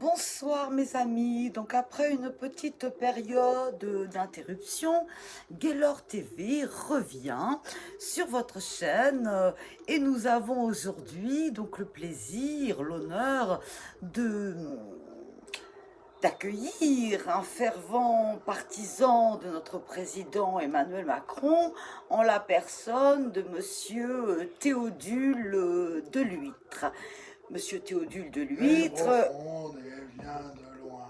Bonsoir mes amis, donc après une petite période d'interruption, Gaylor TV revient sur votre chaîne et nous avons aujourd'hui donc le plaisir, l'honneur de d'accueillir un fervent partisan de notre président Emmanuel Macron en la personne de monsieur Théodule Deluitre. Monsieur Théodule Deluitre, Elle vient de loin.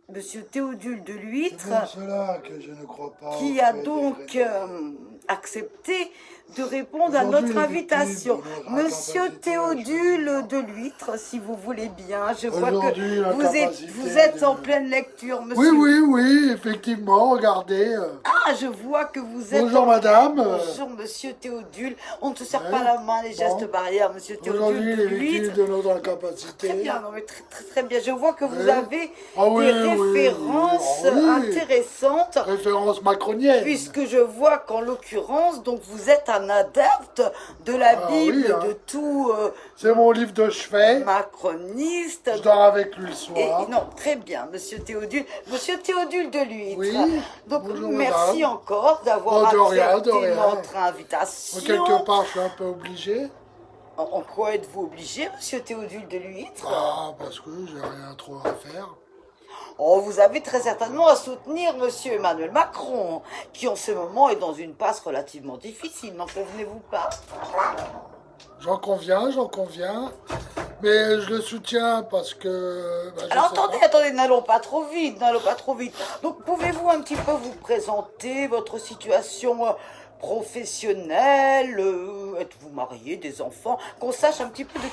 Monsieur Théodule Deluitre, C'est pour cela que je ne crois pas qui au a fait donc des réseaux. accepté de répondre à Aujourd'hui, notre les victimes invitation. de notre Monsieur incapacité à Théodule choisir. Deluitre, si vous voulez bien, je vois que Aujourd'hui, vous êtes en de... pleine lecture, monsieur. Oui, oui, oui, effectivement, regardez. Ah, je vois que vous êtes... Bonjour madame. Bonjour, monsieur Théodule. On ne te serre pas Ouais. la main, les gestes Bon. barrières, monsieur Théodule Aujourd'hui, les victimes Deluitre. de notre incapacité. Très bien, non, mais très bien. Je vois que vous Ouais. avez Ah oui, des oui, oui. références Ah oui. intéressantes. Référence macronienne. Puisque je vois qu'en l'occurrence, donc vous êtes un adepte de la Bible, oui, hein. de tout C'est mon livre de chevet. macroniste. Je dors avec lui le Et, soir. non, très bien, Monsieur Théodule. Monsieur Théodule Deluitre. Oui, Donc bonjour, merci madame. encore d'avoir Oh, de rien, accepté de rien. notre invitation. Quelque part, je suis un peu obligé. En quoi êtes-vous obligé, Monsieur Théodule Deluitre? Ah, parce que j'ai rien trop à faire. Oh, vous avez très certainement à soutenir Monsieur Emmanuel Macron, qui en ce moment est dans une passe relativement difficile, n'en convenez-vous pas? J'en conviens. Mais je le soutiens parce que... je Alors sais pas. attendez, n'allons pas trop vite. Donc pouvez-vous un petit peu vous présenter votre situation professionnelle, êtes-vous marié, des enfants, qu'on sache un petit peu de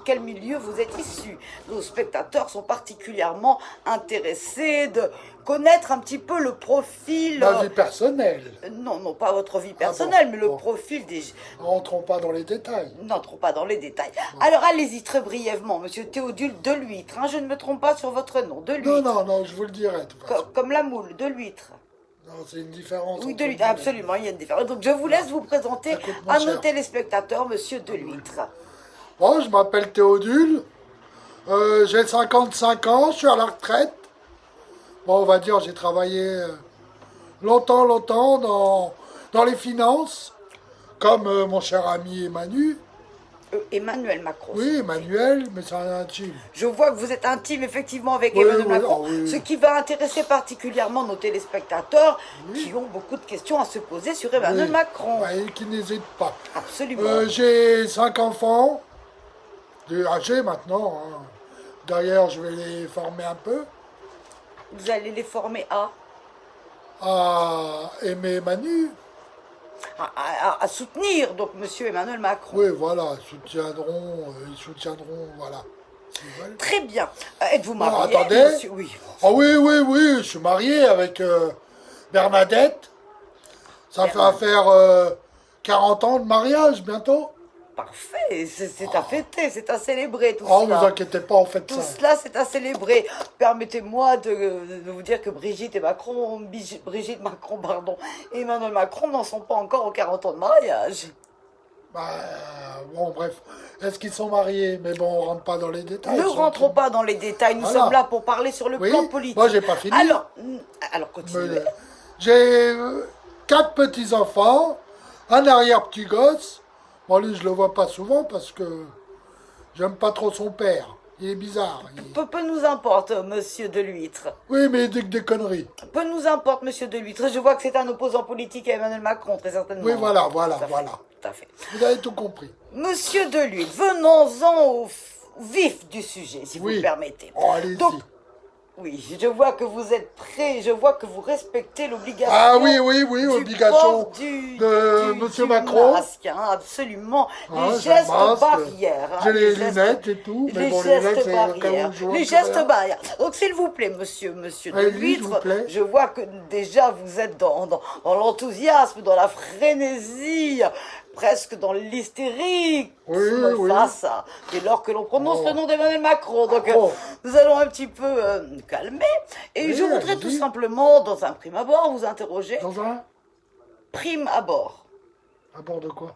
quel milieu vous êtes issu. Nos spectateurs sont particulièrement intéressés de connaître un petit peu le profil... Ma vie personnelle. non, pas votre vie personnelle, mais le profil des... Rentrons pas dans les détails. N'entrons pas dans les détails. Alors allez-y très brièvement, monsieur Théodule Deluitre, hein, je ne me trompe pas sur votre nom, Deluitre. Non, je vous le dirai. De toute façon. Comme la moule, Deluitre. Non, c'est une différence. Oui, entre Deluitre, nous. absolument, il y a une différence. Donc je vous laisse vous présenter Ça coûte moins à nos cher. téléspectateurs, monsieur Deluitre. Bon, je m'appelle Théodule. J'ai 55 ans, je suis à la retraite. Bon, on va dire, j'ai travaillé longtemps dans les finances, comme mon cher ami Emmanuel. Emmanuel Macron. Oui, Emmanuel, mais c'est un intime. Je vois que vous êtes intime effectivement avec Oui, Emmanuel oui, Macron, ah oui. ce qui va intéresser particulièrement nos téléspectateurs qui ont beaucoup de questions à se poser sur Emmanuel Oui. Macron. Ouais, qui n'hésite pas. Absolument. J'ai 5 enfants, âgés maintenant. Hein. D'ailleurs, je vais les former un peu. Vous allez les former À aimer Manu. à soutenir donc monsieur Emmanuel Macron. Oui, voilà, ils soutiendront, voilà. s'ils veulent. Très bien. Êtes-vous marié, attendez. monsieur? Oui. Ah oui, je suis marié avec Bernadette. Ça va faire 40 ans de mariage bientôt. Parfait. C'est à fêter, c'est à célébrer tout Oh, vous cela. inquiétez pas, on fait Tout ça. cela, c'est à célébrer. Permettez-moi de vous dire que Brigitte Macron, pardon, et Emmanuel Macron n'en sont pas encore aux 40 ans de mariage. Bon, bref. Est-ce qu'ils sont mariés? Mais bon, on rentre pas dans les détails. Ne rentrons pas dans les détails, nous Voilà. sommes là pour parler sur le Oui, plan politique. moi, j'ai pas fini. Alors continuez. Mais, j'ai 4 petits-enfants, un arrière-petit gosse. Bon, lui, je le vois pas souvent parce que j'aime pas trop son père. Il est bizarre. Peu nous importe, monsieur Deluitre. Oui, mais il dit que des conneries. Peu nous importe, monsieur Deluitre. Je vois que c'est un opposant politique à Emmanuel Macron, très certainement. Oui, voilà. Tout à fait. Vous avez tout compris. Monsieur Deluitre, venons-en au vif du sujet, si vous Oui. le permettez. Oh, allez-y. Donc, oui, je vois que vous êtes prêt, je vois que vous respectez l'obligation. Ah oui, du obligation port de monsieur Macron. Masque, hein, absolument. Ah, Les j'ai un gestes masque, barrières. hein, j'ai les gestes- lunettes et tout, mais Les bon, les gestes lunettes, c'est au cas où barrières. je vois Les plus gestes rien. barrières. Donc, s'il vous plaît, monsieur Allez-y, s'il Deluitre, vous plaît. je vois que déjà vous êtes dans l'enthousiasme, dans la frénésie, presque dans l'hystérie. Oui. Face à, dès lors que l'on prononce Oh. le nom d'Emmanuel Macron. Donc, Oh. nous allons un petit peu nous calmer. Et Oui, je voudrais allez-y. tout simplement, dans un prime abord, vous interroger. Dans un Prime abord. À bord de quoi?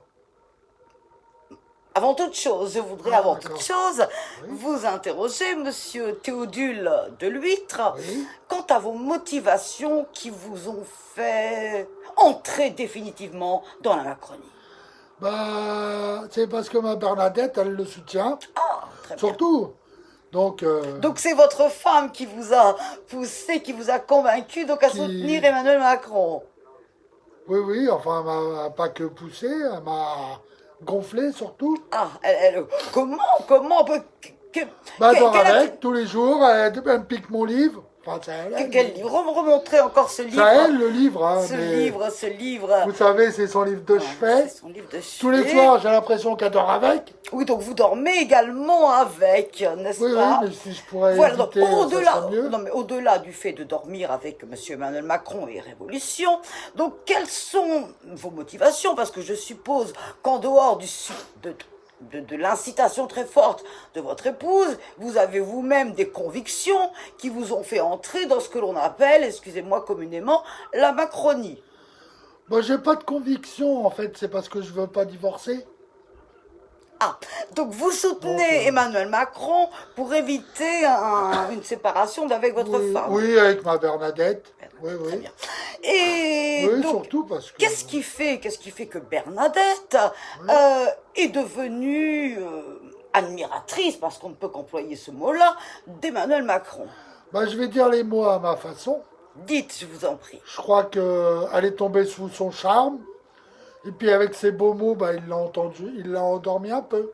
avant toute chose, je voudrais Ah, avant d'accord. toute chose Oui. vous interroger, monsieur Théodule de l'Huître, Oui. quant à vos motivations qui vous ont fait entrer définitivement dans la Macronie. Bah, c'est parce que ma Bernadette, elle le soutient, Ah, très bien. surtout. Donc, Donc c'est votre femme qui vous a poussé, qui vous a convaincu donc à Qui- soutenir Emmanuel Macron. oui, enfin, elle m'a pas que poussé, elle m'a gonflé surtout. Ah, comment Bah, elle dort quel avec, tous les jours, elle me pique mon livre. Enfin, c'est elle. quel livre? Remontrez encore ce C'est livre. à elle le livre, hein, Ce mais livre, ce livre. vous savez, c'est son livre de Ah, chevet. c'est son livre de Tous les chevet. soirs, j'ai l'impression qu'elle dort avec. Oui, donc vous dormez également avec, n'est-ce Oui, pas? mais si je pourrais Voilà, donc éviter, ça au-delà, serait mieux. non, mais au-delà du fait de dormir avec M. Emmanuel Macron et Révolution, donc quelles sont vos motivations? Parce que je suppose qu'en dehors de l'incitation très forte de votre épouse, vous avez vous-même des convictions qui vous ont fait entrer dans ce que l'on appelle, excusez-moi communément, la Macronie. Moi, j'ai pas de conviction, en fait, c'est parce que je veux pas divorcer. Ah, donc vous soutenez Donc, Emmanuel Macron pour éviter une séparation avec votre Oui, femme. oui, avec ma Bernadette. Oui, Très oui. bien. Et Oui, donc, surtout parce que... qu'est-ce qui fait que Bernadette est devenue admiratrice, parce qu'on ne peut qu'employer ce mot-là, d'Emmanuel Macron? Bah, je vais dire les mots à ma façon. Dites, je vous en prie. Je crois qu'elle est tombée sous son charme. Et puis avec ses beaux mots, bah, il l'a entendu, il l'a endormi un peu.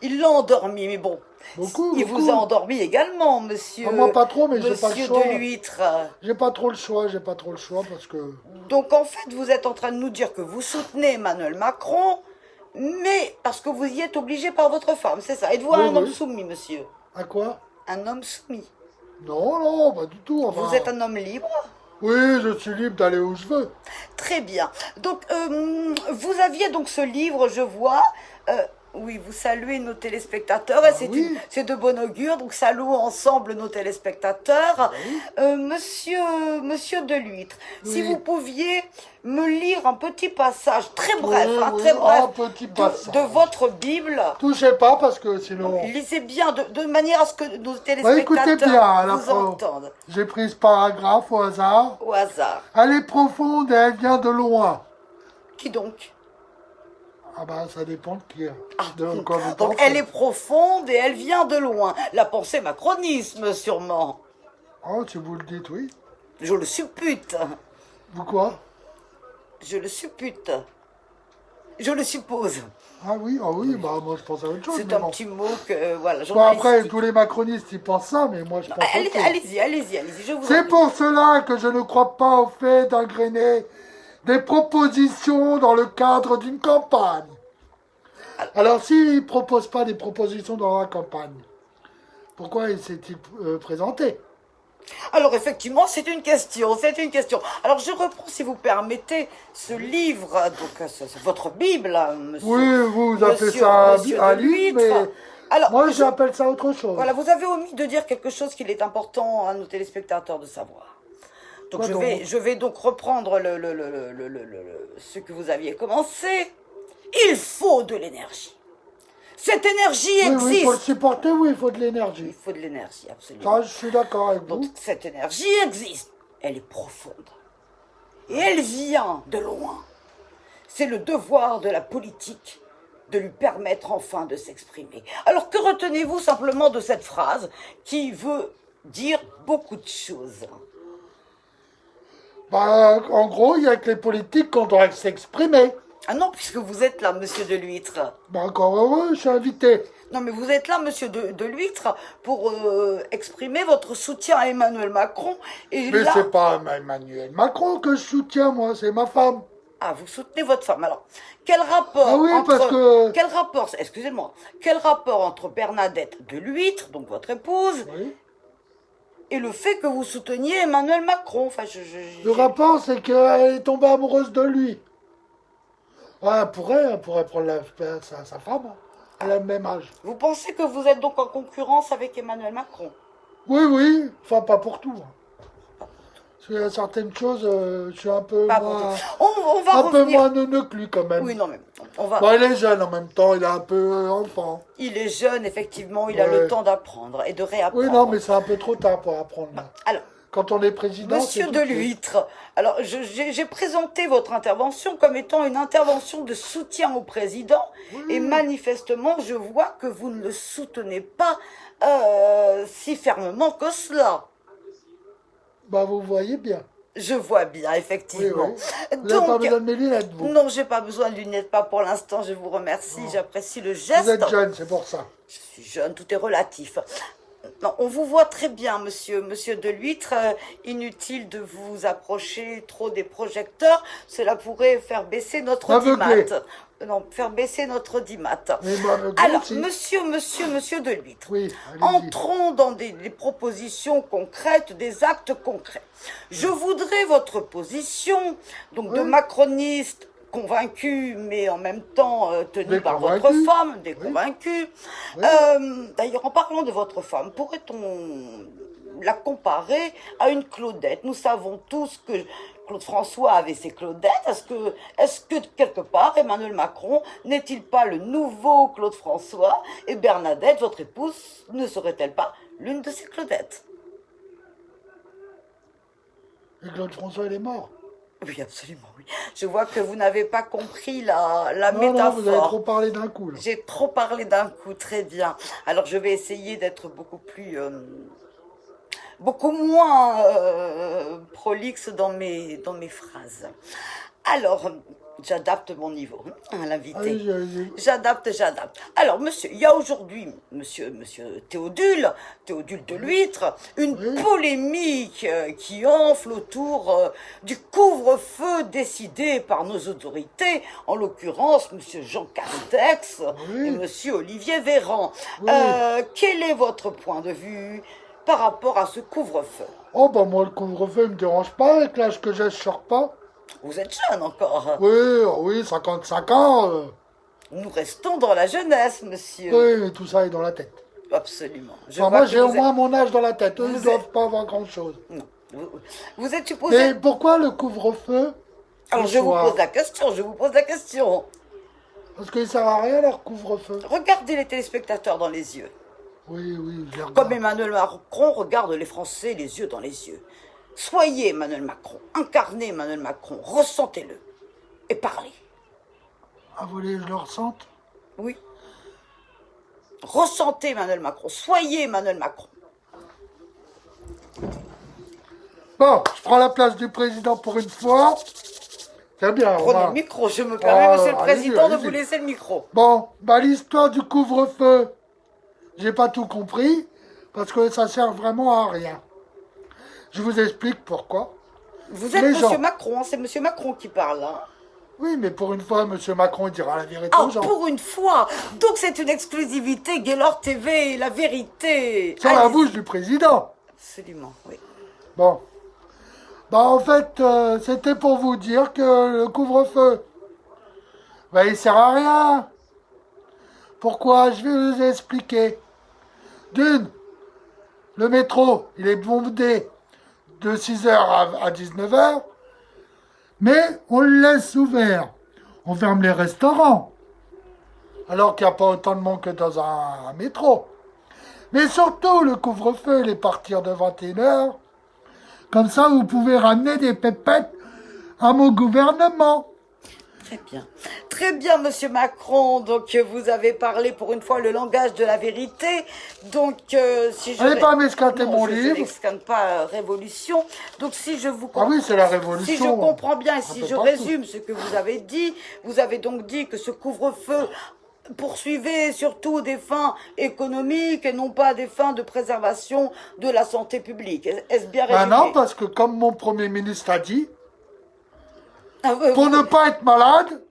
Il l'a endormi, mais bon. Beaucoup, Il beaucoup. vous a endormi également, monsieur. Ah, moi, pas trop, mais j'ai pas le Monsieur choix. de l'Huître. J'ai pas trop le choix, parce que... Donc en fait, vous êtes en train de nous dire que vous soutenez Emmanuel Macron, mais parce que vous y êtes obligé par votre femme, c'est ça? Êtes-vous Oui, un homme oui. soumis, monsieur? À quoi? Un homme soumis. Non, non, pas du tout. Enfin, Vous êtes un homme libre? oui, je suis libre d'aller où je veux. Très bien. Donc, vous aviez donc ce livre, je vois. Oui, vous saluez nos téléspectateurs et oui. c'est de bon augure. Donc, saluons ensemble nos téléspectateurs. Monsieur de l'Huître, si Oui. vous pouviez me lire un petit passage, très bref, Oui, très bref, un petit passage. de votre Bible. Touchez pas parce que sinon... Lisez bien de manière à ce que nos Bah, téléspectateurs écoutez bien, à la vous fin. entendent J'ai pris ce paragraphe au hasard. au hasard. Elle est profonde et elle vient de loin. Qui donc? Ah bah ça dépend de qui. Ah, De quoi vous donc pensez. elle est profonde et elle vient de loin. La pensée macronisme, sûrement. Oh, si vous le dites, oui. Je le suppute. Vous quoi? Je le suppute. Je le suppose. Ah oui, bah moi je pense à autre chose. C'est mais un bon. petit mot que, voilà, Bon, après, journalistique. tous les macronistes ils pensent ça, mais moi je pense autre chose. Allez-y, je vous en C'est prie. pour cela que je ne crois pas au fait d'engrainer des propositions dans le cadre d'une campagne. Alors, s'il ne propose pas des propositions dans la campagne, pourquoi il s'est-il présenté? Alors effectivement, c'est une question. Alors je reprends, si vous permettez, ce livre, donc c'est votre Bible, hein, monsieur. Oui, vous appelez ça monsieur un de livre, l'Huître. mais Alors, moi j'appelle ça autre chose. voilà, vous avez omis de dire quelque chose qu'il est important à nos téléspectateurs de savoir. Donc Quoi je vais donc reprendre ce que vous aviez commencé. Il faut de l'énergie. Cette énergie Oui, existe. il faut le supporter, oui, il faut de Il l'énergie. faut de l'énergie, absolument. Ça, je suis d'accord avec Donc vous. cette énergie existe. Elle est profonde. Et elle vient de loin. C'est le devoir de la politique de lui permettre enfin de s'exprimer. Alors que retenez-vous simplement de cette phrase qui veut dire beaucoup de choses? Bah, en gros, il y a que les politiques qu'on doit s'exprimer. Ah non, puisque vous êtes là, monsieur de l'Huître. Bah, encore heureux, je suis invité. Non, mais vous êtes là, monsieur de l'Huître, pour exprimer votre soutien à Emmanuel Macron. Et Mais là... c'est pas Emmanuel Macron que je soutiens, moi, c'est ma femme. Ah, vous soutenez votre femme. Alors, quel rapport Ah oui, entre... parce que- Quel rapport, excusez-moi, quel rapport entre Bernadette de l'Huître, donc votre épouse, Oui. et le fait que vous souteniez Emmanuel Macron? Enfin, Le rapport, c'est qu'elle est tombée amoureuse de lui. Ouais, elle pourrait prendre sa femme. Hein. Elle a le même âge. Vous pensez que vous êtes donc en concurrence avec Emmanuel Macron? Oui, oui. Enfin, pas pour tout. Hein. Parce qu'il y a certaines choses, je suis un peu Pas moins... pour tout. On va Un peu revenir... moins neuneux que lui, quand même. Oui, non, mais On va... Bon, il est jeune en même temps, il est un peu enfant. Il est jeune, effectivement, il a le temps d'apprendre et de réapprendre. Oui, non, mais c'est un peu trop tard pour apprendre. Alors, quand on est président, Monsieur Deluitre, alors j'ai présenté votre intervention comme étant une intervention de soutien au président, et manifestement, je vois que vous ne le soutenez pas si fermement que cela. Bah, vous voyez bien. Je vois bien, effectivement. Oui. Vous n'avez pas besoin de mes lunettes, vous? Non, j'ai pas besoin de lunettes, pas pour l'instant, je vous remercie, j'apprécie le geste. Vous êtes jeune, c'est pour ça. Je suis jeune, tout est relatif. Non, on vous voit très bien, monsieur Deluitre. Inutile de vous approcher trop des projecteurs. Cela pourrait faire baisser notre audimat. Non, faire baisser notre audimat. Alors, aussi. monsieur Deluitre, oui, entrons dans des propositions concrètes, des actes concrets. Je voudrais votre position, donc de macroniste, convaincu, mais en même temps tenu par votre femme, déconvaincu. Oui. D'ailleurs, en parlant de votre femme, pourrait-on la comparer à une Claudette? Nous savons tous que Claude François avait ses Claudettes. Est-ce que quelque part, Emmanuel Macron n'est-il pas le nouveau Claude François? Et Bernadette, votre épouse, ne serait-elle pas l'une de ses Claudettes? Et Claude François, il est mort. Oui, absolument, oui. Je vois que vous n'avez pas compris la métaphore. Non, vous avez trop parlé d'un coup. J'ai trop parlé d'un coup, très bien. Alors, je vais essayer d'être beaucoup moins prolixe dans mes phrases. Alors, j'adapte mon niveau à l'invité. J'adapte. Alors, monsieur, il y a aujourd'hui, monsieur Théodule Deluitre, une polémique qui enfle autour du couvre-feu décidé par nos autorités, en l'occurrence, monsieur Jean Castex et monsieur Olivier Véran. Quel est votre point de vue par rapport à ce couvre-feu? Oh, bah moi, le couvre-feu ne me dérange pas, avec l'âge que j'ai, je sors pas. Vous êtes jeune encore. Oui, 55 ans. Nous restons dans la jeunesse, monsieur. Oui, mais tout ça est dans la tête. Absolument. Moi, j'ai au moins mon âge dans la tête. Eux, ils ne doivent pas avoir grand-chose. Non. Vous êtes supposé... Mais pourquoi le couvre-feu? Alors, je vous pose la question. Parce qu'il ne sert à rien, leur couvre-feu. Regardez les téléspectateurs dans les yeux. Oui, je les regarde. Comme Emmanuel Macron regarde les Français les yeux dans les yeux. Soyez Emmanuel Macron, incarnez Emmanuel Macron, ressentez-le et parlez. Ah, vous voulez que je le ressente? Oui. Ressentez Emmanuel Macron, soyez Emmanuel Macron. Bon, je prends la place du président pour une fois. C'est bien. Prenez le micro, je me permets, monsieur le président, de vous laisser le micro. Bon, l'histoire du couvre-feu, j'ai pas tout compris, parce que ça sert vraiment à rien. Je vous explique pourquoi. Vous êtes monsieur Macron, c'est monsieur Macron qui parle. Hein. Oui, mais pour une fois, monsieur Macron il dira la vérité aux gens. Pour une fois. Donc c'est une exclusivité, Gaylord TV, la vérité. Sur la bouche du président. Absolument, oui. Bon. En fait, c'était pour vous dire que le couvre-feu, il sert à rien. Pourquoi? Je vais vous expliquer. D'une, le métro, il est bondé de 6h à 19h, mais on le laisse ouvert. On ferme les restaurants, alors qu'il n'y a pas autant de monde que dans un métro. Mais surtout, le couvre-feu, il est partir de 21h. Comme ça, vous pouvez ramener des pépettes à mon gouvernement. Très bien, monsieur Macron. Donc, vous avez parlé pour une fois le langage de la vérité. Donc, si je... Allez pas m'escanter mon livre. Je n'escante pas Révolution. Donc, si je vous comprends... Ah oui, c'est la Révolution. Si je comprends bien et si je résume ce que vous avez donc dit que ce couvre-feu poursuivait surtout des fins économiques et non pas des fins de préservation de la santé publique. Est-ce bien résumé? Non, parce que comme mon Premier ministre a dit, pour ne pas être malade,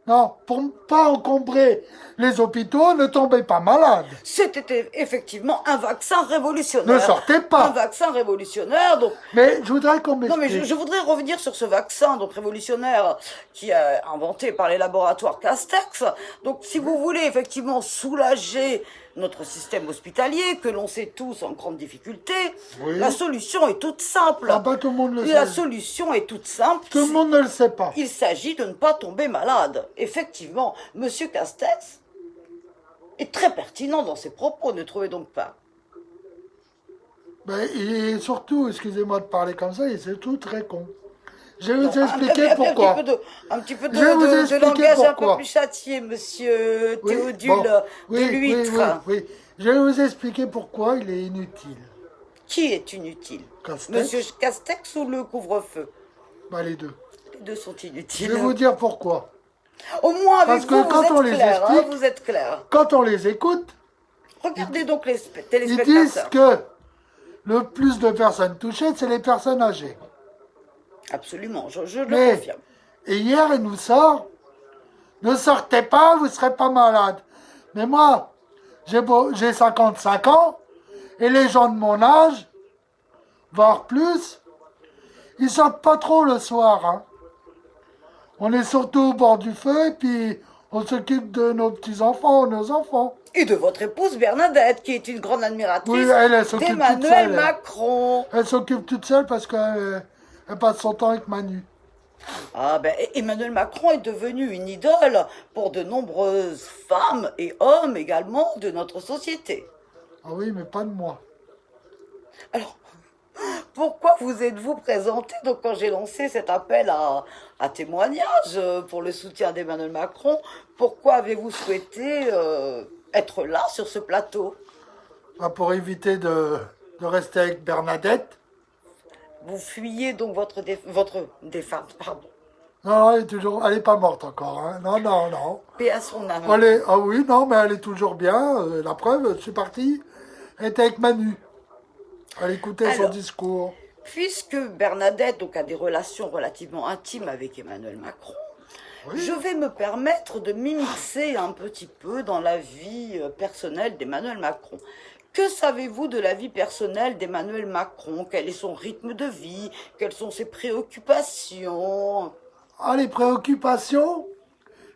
non, pour ne pas encombrer les hôpitaux, ne tombez pas malade. C'était effectivement un vaccin révolutionnaire. Ne sortez pas. Un vaccin révolutionnaire, donc... Mais je voudrais qu'on m'explique. Non, mais je voudrais revenir sur ce vaccin, donc révolutionnaire, qui est inventé par les laboratoires Castex. Donc, si vous voulez effectivement soulager notre système hospitalier, que l'on sait tous en grande difficulté, Oui. la solution est toute simple. Ah, pas tout le monde le La sait. solution est toute simple. Tout le monde ne le sait pas. Il s'agit de ne pas tomber malade. Effectivement, Monsieur Castex est très pertinent dans ses propos, ne trouvez donc pas? Ben, et surtout, excusez-moi de parler comme ça, il est surtout très con. Je vais Non, vous expliquer pourquoi. Un petit peu de, Je vais vous de expliquer langage un peu pourquoi. plus châtié, Monsieur Oui, Théodule bon, de oui, l'huître. oui. Je vais vous expliquer pourquoi il est inutile. Qui est inutile? Castex. Monsieur Castex ou le couvre-feu? Ben, les deux. Les deux sont Je inutiles. vais vous dire pourquoi. Au moins avec Parce que vous, quand on vous êtes les clair. explique- Vous êtes clair. Quand on les écoute, Regardez donc les ils disent téléspectateurs. que le plus de personnes touchées, c'est les personnes âgées. Absolument, je le Mais, confirme. et hier, il nous sort, ne sortez pas, vous ne serez pas malade. Mais moi, j'ai 55 ans, et les gens de mon âge, voire plus, ils sortent pas trop le soir. Hein. On est surtout au bord du feu, et puis on s'occupe de nos petits-enfants, nos enfants. Et de votre épouse Bernadette, qui est une grande admiratrice Oui, elle s'occupe toute d'Emmanuel seule. Macron. Elle s'occupe toute seule parce qu'elle elle passe son temps avec Manu. Ah ben, Emmanuel Macron est devenu une idole pour de nombreuses femmes et hommes également de notre société. Ah oui, mais pas de moi. Alors, pourquoi vous êtes-vous présenté donc quand j'ai lancé cet appel à témoignage pour le soutien d'Emmanuel Macron? Pourquoi avez-vous souhaité être là sur ce plateau? Ah, pour éviter de rester avec Bernadette. Vous fuyez donc votre défunte, pardon. Non, elle est pas morte encore. Hein. Non. Paix à son âme. Ah oui, non, mais elle est toujours bien. La preuve, je suis parti. Elle était avec Manu. Elle écoutait son Alors, discours. Puisque Bernadette donc, a des relations relativement intimes avec Emmanuel Macron, Oui. je vais me permettre de m'immiscer un petit peu dans la vie personnelle d'Emmanuel Macron. Que savez-vous de la vie personnelle d'Emmanuel Macron? Quel est son rythme de vie? Quelles sont ses préoccupations? Ah, les préoccupations,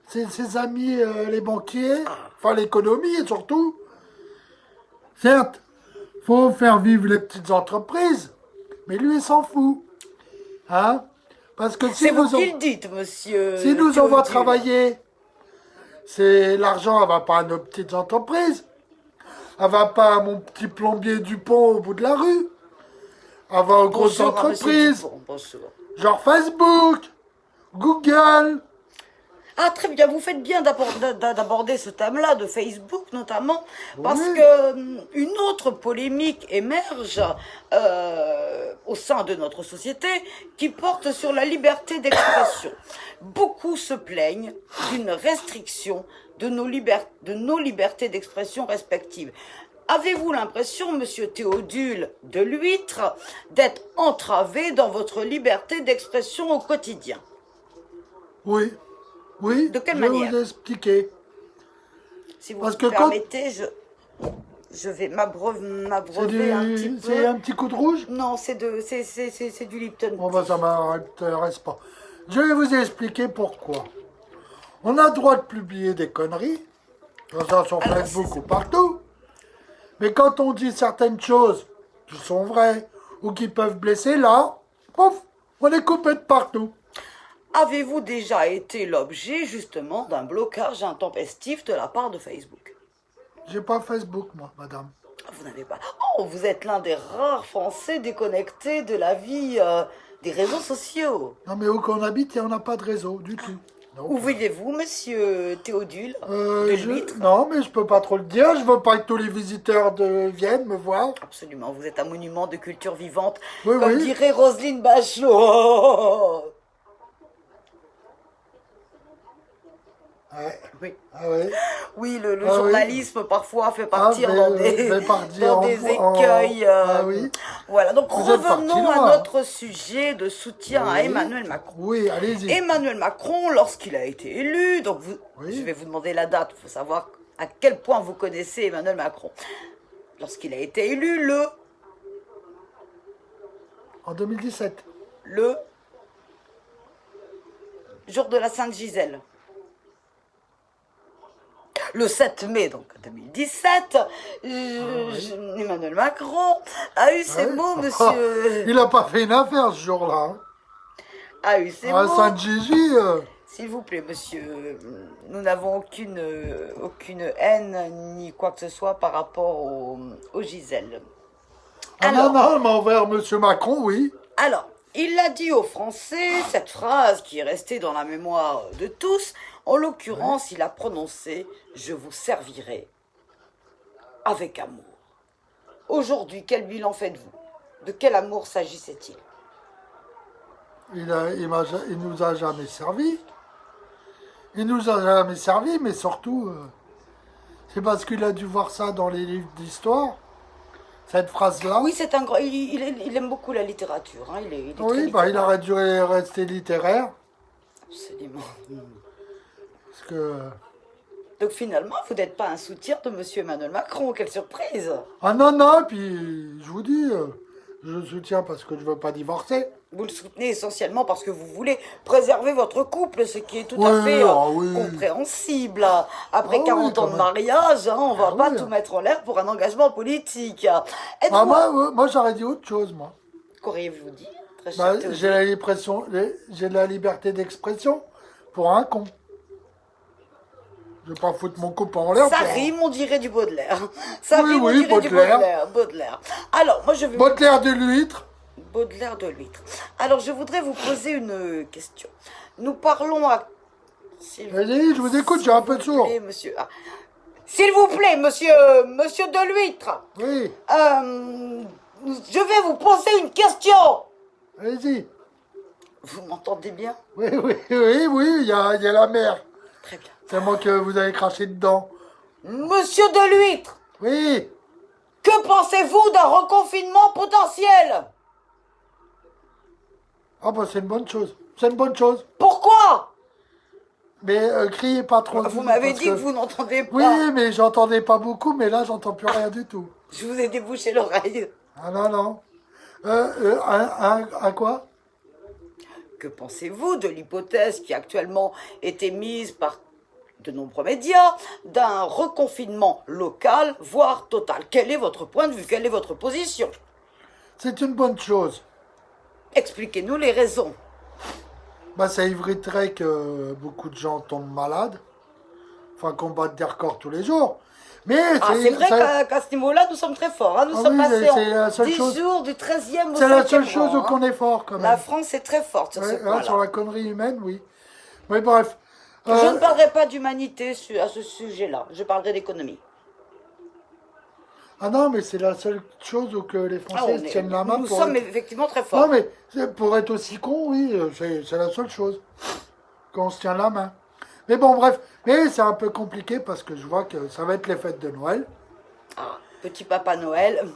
c'est ses amis, les banquiers, enfin l'économie surtout. Certes, faut faire vivre les petites entreprises, mais lui, il s'en fout. Hein? Parce que C'est vous qui le dites, monsieur. si nous on va Théodule. travailler, c'est l'argent, elle va pas à nos petites entreprises. Elle va pas à mon petit plombier du pont au bout de la rue. Elle va aux grosses Bonjour à monsieur entreprises, Dupont, bonjour. genre Facebook, Google. Ah, très bien, vous faites bien d'aborder ce thème-là de Facebook notamment, parce Oui. que une autre polémique émerge au sein de notre société qui porte sur la liberté d'expression. Beaucoup se plaignent d'une restriction de nos libertés d'expression respectives. Avez-vous l'impression, monsieur Théodule de l'huître, d'être entravé dans votre liberté d'expression au quotidien? Oui. Oui, De quelle je vais manière? vous expliquer. Si vous Parce me que quand- permettez, je vais m'abreuver un petit peu. C'est un petit coup de rouge. Non, c'est du Lipton. Bon, bah, ça m'intéresse pas. Je vais vous expliquer pourquoi. On a le droit de publier des conneries, ça sur Alors, Facebook c'est- ou partout. Mais quand on dit certaines choses qui sont vraies ou qui peuvent blesser, là, pouf, on est coupé de partout. Avez-vous déjà été l'objet justement d'un blocage intempestif de la part de Facebook? J'ai pas Facebook, moi, madame. Vous n'avez pas. Oh, vous êtes l'un des rares Français déconnectés de la vie des réseaux sociaux. Non, mais où qu'on habite, on n'a pas de réseau du tout. Donc, Où vivez-vous, monsieur Théodule de l'huître? non, mais je peux pas trop le dire. Je veux pas que tous les visiteurs viennent me voir. Absolument, vous êtes un monument de culture vivante, Oui, comme oui. dirait Roselyne Bachelot. Ouais. Oui. Ah ouais. Oui, le Ah oui. journalisme parfois fait partir mais, dans des, fait partir dans en- des en- écueils. Ah oui. Voilà, donc Vous êtes parti revenons loin. à notre sujet de soutien à Oui. Emmanuel Macron. Oui, allez-y. Emmanuel Macron, lorsqu'il a été élu, donc Oui. je vais vous demander la date, il faut savoir à quel point vous connaissez Emmanuel Macron. Lorsqu'il a été élu En 2017. le jour de la Sainte Gisèle. le 7 mai donc 2017, Emmanuel Macron a eu ces Ouais. mots, monsieur. Il n'a pas fait une affaire ce jour-là. Hein. A eu ces À mots. Sainte-Gigi, S'il vous plaît, monsieur, nous n'avons aucune haine ni quoi que ce soit par rapport au Gisèle. ah non, non, mais envers M. Macron, oui. Alors, il a dit aux Français cette phrase qui est restée dans la mémoire de tous. En l'occurrence, il a prononcé « Je vous servirai avec amour ». Aujourd'hui, quel bilan faites-vous? De quel amour s'agissait-il? Il nous a jamais servi. Il nous a jamais servi, mais surtout, c'est parce qu'il a dû voir ça dans les livres d'histoire, cette phrase-là. Oui, c'est un grand. Il aime beaucoup la littérature. Hein. Il est très Oui, bah, il littéraire. aurait dû rester littéraire. Absolument. Parce que... Donc finalement, vous n'êtes pas un soutien de monsieur Emmanuel Macron. Quelle surprise! Ah non, non, puis je vous dis, je le soutiens parce que je veux pas divorcer. Vous le soutenez essentiellement parce que vous voulez préserver votre couple, ce qui est tout Oui, à fait oui. compréhensible. Après Ah oui, 40 ans quand de même. mariage, hein, on va Ah pas oui. tout mettre en l'air pour un engagement politique. Ah, Êtes-vous... moi j'aurais dit autre chose, moi. Qu'auriez-vous dit, très Bah, cher Théodule? j'ai la liberté d'expression pour un con. Je vais pas foutre mon couple en l'air. Ça pour- rime, on dirait du Baudelaire. Ça Oui, rime, oui, on dirait du Baudelaire. Baudelaire. Alors, moi je vais... Baudelaire de l'huître. Baudelaire de l'huître. Alors, je voudrais vous poser une question. Nous parlons à... S'il vous Vas-y, je vous écoute, j'ai un peu de sourd. plaît, monsieur... Ah. S'il vous plaît, monsieur de l'huître, Oui, je vais vous poser une question. allez-y. Vous m'entendez bien? Oui, oui, oui, oui, il y a la mer. Très bien. C'est moi que vous avez craché dedans. Monsieur de l'huître, Oui, que pensez-vous d'un reconfinement potentiel? ah bah c'est une bonne chose. C'est une bonne chose. Pourquoi? Mais criez pas trop. Vous m'avez parce dit que vous n'entendez pas. Oui, mais j'entendais pas beaucoup, mais là j'entends plus rien du tout. Je vous ai débouché l'oreille. Ah non, non. À quoi? Que pensez-vous de l'hypothèse qui actuellement est émise par de nombreux médias d'un reconfinement local, voire total? Quel est votre point de vue? Quelle est votre position? C'est une bonne chose. Expliquez-nous les raisons. Bah, ça éviterait que beaucoup de gens tombent malades. Enfin, qu'on batte des records tous les jours. Mais Ah, c'est vrai ça- qu'à ce niveau-là, nous sommes très forts. Hein. Nous Ah sommes oui, passés c'est la en seule 10 chose- jours du 13e au c'est la 5e seule chose rang, où qu'on est fort quand La même. France est très forte sur ce Ouais, point-là. sur la connerie humaine, oui. Mais bref. Je ne parlerai pas d'humanité à ce sujet-là. Je parlerai d'économie. Ah non, mais c'est la seule chose où que les Français se tiennent la main nous pour sommes être... effectivement très Non, forts. mais pour être aussi con, oui, c'est la seule chose. Qu'on se tient la main. Mais bon, bref. Mais c'est un peu compliqué parce que je vois que ça va être les fêtes de Noël. Ah, petit Papa Noël.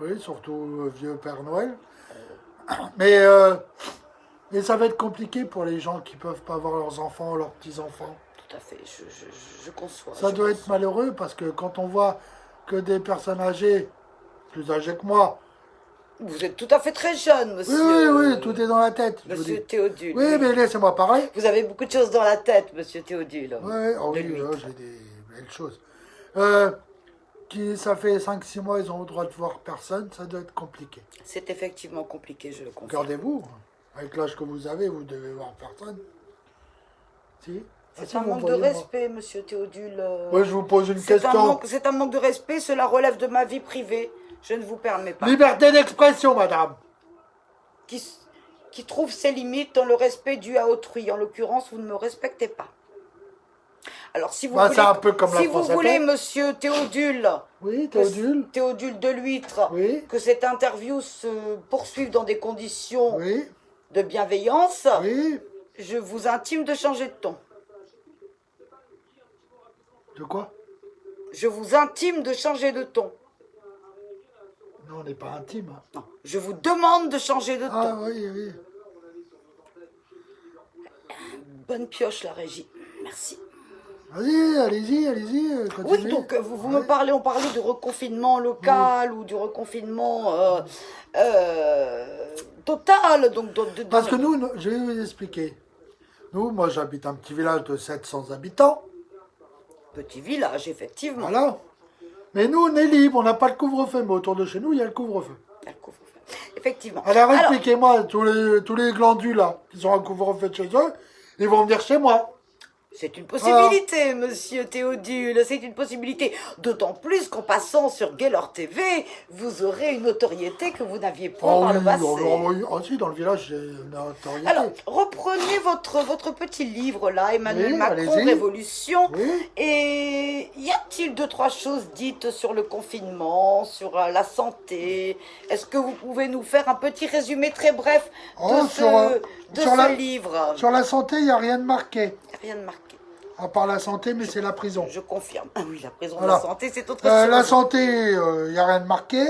Oui, surtout le vieux Père Noël. Mais ça va être compliqué pour les gens qui peuvent pas voir leurs enfants, leurs petits-enfants. Tout à fait, je conçois. Ça je doit être conçois. malheureux parce que quand on voit que des personnes âgées, plus âgées que moi, Vous êtes tout à fait très jeune, oui, monsieur. oui, oui, tout est dans la tête. Je vous Monsieur dis. Théodule. Oui, mais laissez-moi parler. Vous avez beaucoup de choses dans la tête, monsieur Théodule. Oui, oh De oui, l'huître. j'ai des belles choses. Ça fait 5-6 mois, ils ont le droit de voir personne, ça doit être compliqué. C'est effectivement compliqué, je le confirme. Regardez-vous, avec l'âge que vous avez, vous devez voir personne. Si? Ah, C'est si, un vous manque de voyez, moi. respect, monsieur Théodule. Moi, je vous pose une C'est question. c'est un manque de respect, cela relève de ma vie privée. Je ne vous permets pas. Liberté d'expression, madame. Qui trouve ses limites dans le respect dû à autrui. En l'occurrence, vous ne me respectez pas. Alors, si vous Bah, voulez, c'est un peu comme la si vous France voulez, Inter. monsieur Théodule, Oui, Théodule. Théodule de l'Huître, Oui. que cette interview se poursuive dans des conditions Oui, de bienveillance, oui. je vous intime de changer de ton. De quoi? Je vous intime de changer de ton. Non, on n'est pas intime. Hein. Non, je vous demande de changer de ton. Ah oui, oui. Bonne pioche, la régie. Merci. Vas-y, allez-y, Oui, continuez. donc vous me parlez, on parlait du reconfinement local ou du reconfinement total. Donc, Parce que nous, je vais vous expliquer. Nous, moi, j'habite un petit village de 700 habitants. Petit village, effectivement. Voilà. Mais nous, on est libre, on n'a pas le couvre-feu. Mais autour de chez nous, il y a le couvre-feu. Il y a le couvre-feu. Effectivement. Alors, expliquez-moi, tous les glandus là, qui sont en couvre-feu de chez eux, ils vont venir chez moi. C'est une possibilité, monsieur Théodule, c'est une possibilité. D'autant plus qu'en passant sur Gaylor TV, vous aurez une notoriété que vous n'aviez point par le passé. Si, dans le village, j'ai une notoriété. Alors, reprenez votre petit livre là, Emmanuel Macron, allez-y. Révolution. Oui. Et y a-t-il 2-3 choses dites sur le confinement, sur la santé? Est-ce que vous pouvez nous faire un petit résumé très bref de ce livre? Sur la santé, il n'y a rien de marqué. Rien de marqué. À part la santé, mais c'est la prison. Je confirme. Ah oui, la prison Voilà. de la santé, c'est autre chose. La santé, il n'y a rien de marqué.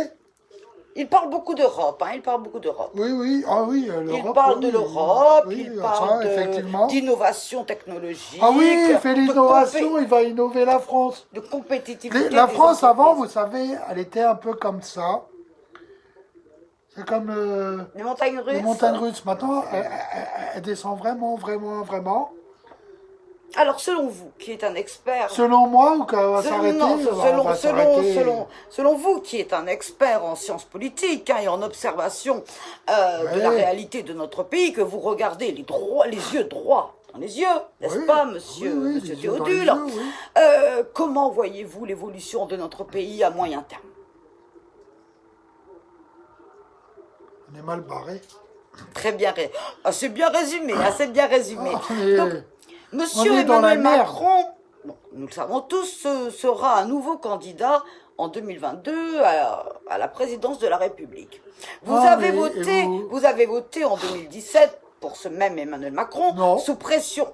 Il parle beaucoup d'Europe, hein, il parle beaucoup d'Europe. Oui, l'Europe. Il parle de l'Europe, oui, il parle effectivement. d'innovation technologique. Ah oui, il fait l'innovation, il va innover la France. De compétitivité. La France, avant, vous savez, elle était un peu comme ça. C'est comme les montagnes russes. les montagnes russes. Maintenant, elle descend vraiment. Alors, selon vous, qui est un expert... Selon moi, ou qu'elle va s'arrêter? Selon vous, qui est un expert en sciences politiques et en observation de la réalité de notre pays, que vous regardez les yeux droits dans les yeux, n'est-ce pas, monsieur Théodule? Comment voyez-vous l'évolution de notre pays à moyen terme? On est mal barré. Très bien, c'est bien résumé, c'est bien résumé. Donc, monsieur on est dans la Emmanuel merde. Macron, nous le savons tous, sera un nouveau candidat en 2022 à la présidence de la République. Vous avez voté en 2017 pour ce même Emmanuel Macron sous pression.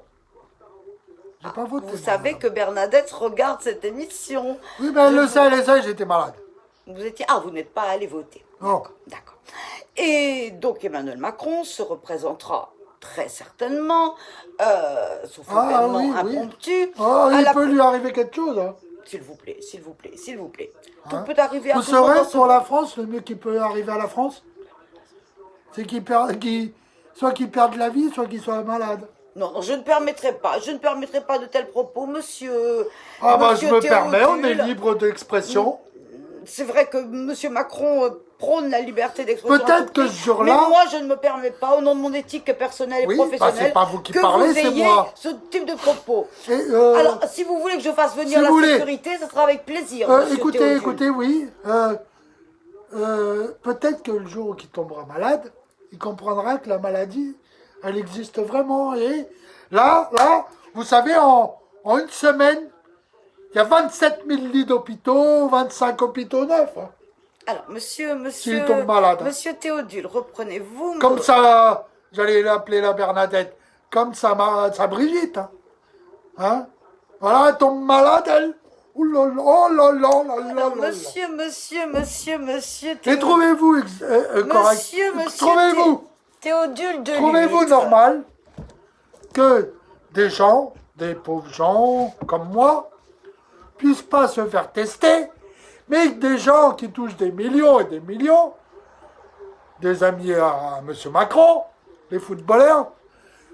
J'ai pas voté. Vous savez que Bernadette regarde cette émission. Oui, mais elle le sait, j'étais malade. Vous n'êtes pas allé voter. Non. D'accord. Et donc Emmanuel Macron se représentera très certainement, sauf événement impromptu. Il peut lui arriver quelque chose. Hein. S'il vous plaît. Hein? Tout peut arriver à Vous tout le monde. saurez, pour la France, le mieux qui peut arriver à la France, c'est soit qu'il perde la vie, soit qu'il soit malade. Non, je ne permettrai pas de tels propos, monsieur. Je me permets, on est libre d'expression. C'est vrai que monsieur Macron prône la liberté d'expression. Peut-être que ce jour-là... Mais moi, je ne me permets pas, au nom de mon éthique personnelle et professionnelle, c'est pas vous qui parlez, c'est moi. ce type de propos. Alors, si vous voulez que je fasse venir la sécurité, ce sera avec plaisir, monsieur écoutez, oui. Peut-être que le jour où il tombera malade, il comprendra que la maladie, elle existe vraiment. Et là, vous savez, en une semaine, il y a 27 000 lits d'hôpitaux, 25 hôpitaux neufs. Hein. Alors, monsieur tombe malade. Monsieur Théodule, reprenez-vous. Comme ça, j'allais l'appeler la Bernadette, comme ça, sa Brigitte. Hein? Voilà, elle tombe malade, elle. Oh là là. Alors, monsieur Théodule. Et trouvez-vous correct? Trouvez-vous Théodule de Trouvez-vous normal que des pauvres gens comme moi, puissent pas se faire tester, mais que des gens qui touchent des millions et des millions, des amis à M. Macron, les footballeurs,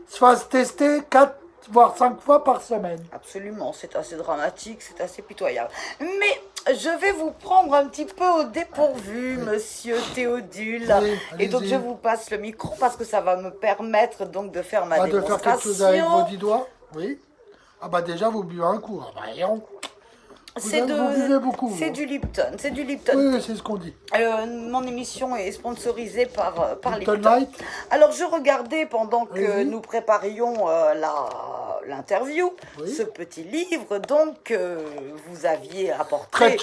se fassent tester 4 voire 5 fois par semaine. Absolument, c'est assez dramatique, c'est assez pitoyable. Mais je vais vous prendre un petit peu au dépourvu, monsieur Théodule. Oui, et donc je vous passe le micro parce que ça va me permettre donc de faire ma démonstration. De faire quelque chose avec vos 10 doigts? Oui. Déjà vous buvez un coup. Vous buvez beaucoup. C'est du Lipton. Oui, c'est ce qu'on dit. Mon émission est sponsorisée par Lipton Lipton. Light. Alors, je regardais pendant que nous préparions l'interview, ce petit livre, donc, vous aviez apporté